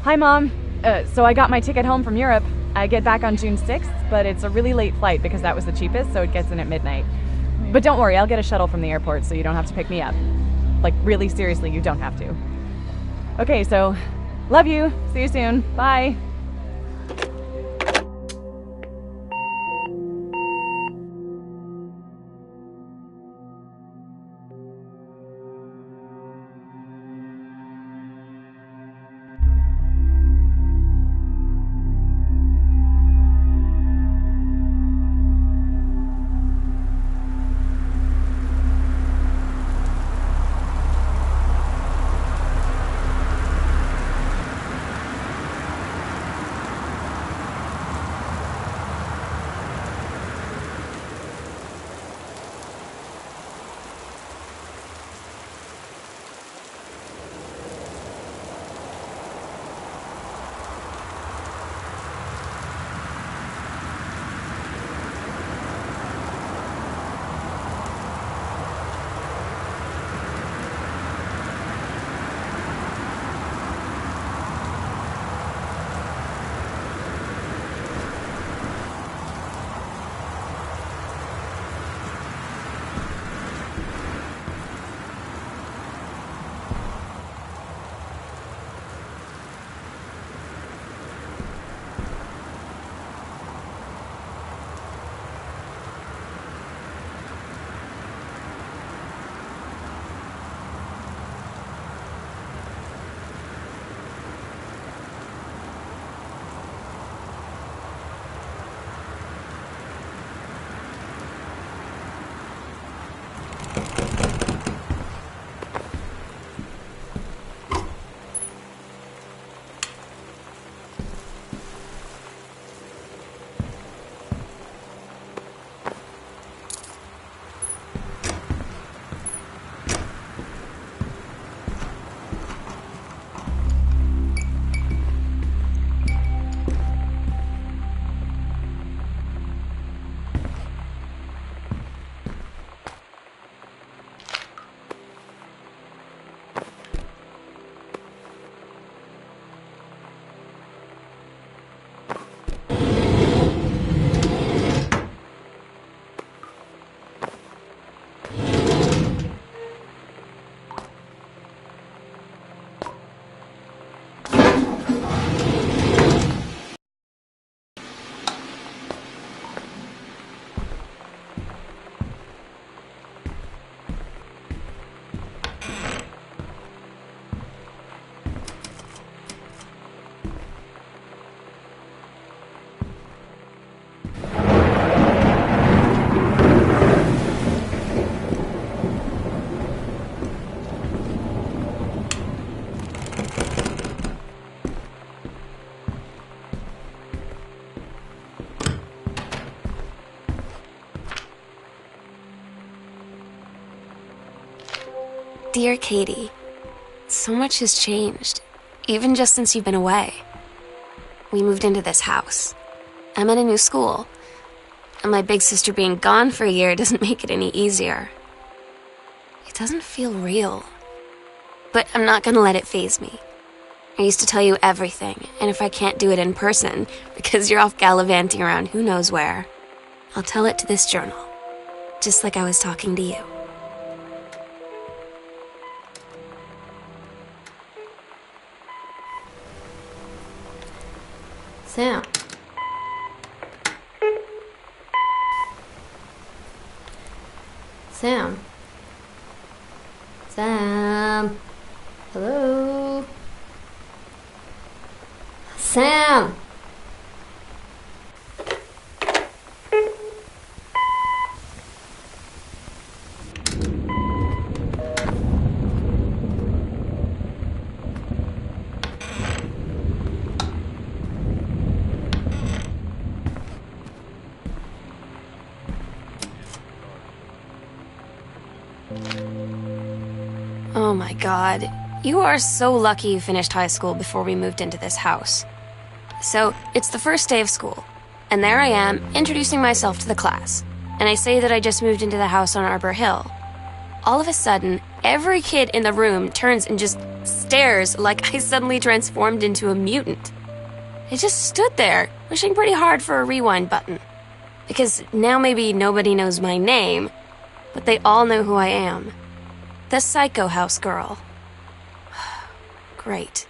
Hi, Mom. So I got my ticket home from Europe. I get back on June 6th, but it's a really late flight because that was the cheapest, so it gets in at midnight. But don't worry, I'll get a shuttle from the airport so you don't have to pick me up. Like, really seriously, you don't have to. Okay, so love you. See you soon. Bye. Dear Katie, so much has changed, even just since you've been away. We moved into this house. I'm at a new school, and my big sister being gone for a year doesn't make it any easier. It doesn't feel real, but I'm not gonna let it faze me. I used to tell you everything, and if I can't do it in person, because you're off gallivanting around who knows where, I'll tell it to this journal, just like I was talking to you. Sam. Sam. Sam. Hello. Sam. Oh my god. You are so lucky you finished high school before we moved into this house. So, it's the first day of school, and there I am, introducing myself to the class, and I say that I just moved into the house on Arbor Hill. All of a sudden, every kid in the room turns and just stairs like I suddenly transformed into a mutant. I just stood there, wishing pretty hard for a rewind button. Because now maybe nobody knows my name, but they all know who I am. The Psycho House girl. Great.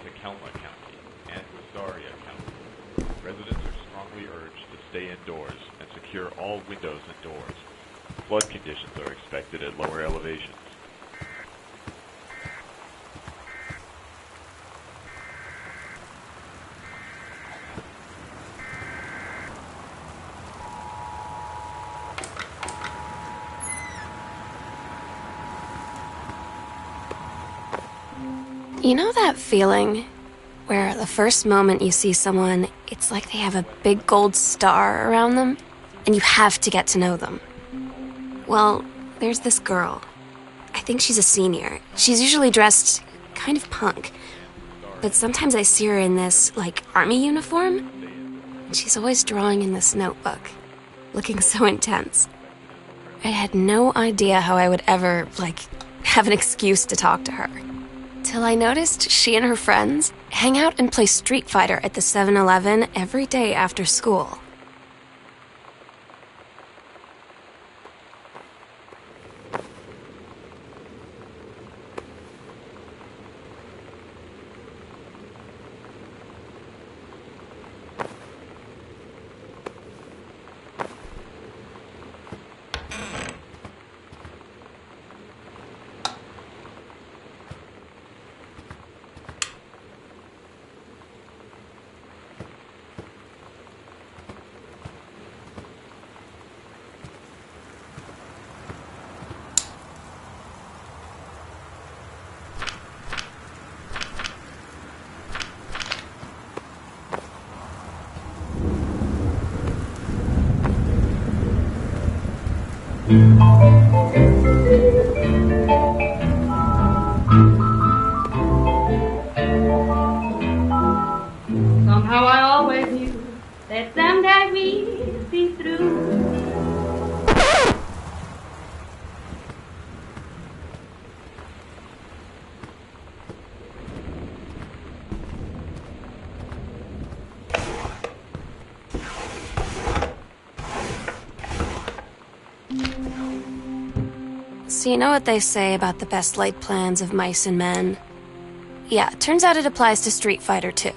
Tacoma County, and Wistaria County. Residents are strongly urged to stay indoors and secure all windows and doors. Flood conditions are expected at lower elevations. You know that feeling where the first moment you see someone, it's like they have a big gold star around them, and you have to get to know them? Well, there's this girl. I think she's a senior. She's usually dressed kind of punk, but sometimes I see her in this, army uniform, and she's always drawing in this notebook, looking so intense. I had no idea how I would ever, have an excuse to talk to her. Till I noticed she and her friends hang out and play Street Fighter at the 7-Eleven every day after school. Somehow I always knew that someday we'd be through. So you know what they say about the best laid plans of mice and men? Yeah, turns out it applies to Street Fighter too.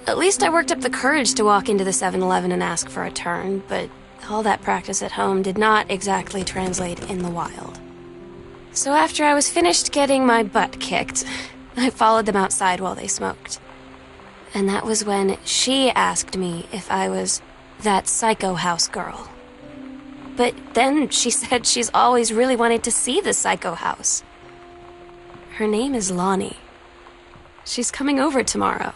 At least I worked up the courage to walk into the 7-Eleven and ask for a turn, but all that practice at home did not exactly translate in the wild. So after I was finished getting my butt kicked, I followed them outside while they smoked. And that was when she asked me if I was that psycho house girl. But then she said she's always really wanted to see the psycho house. Her name is Lonnie. She's coming over tomorrow.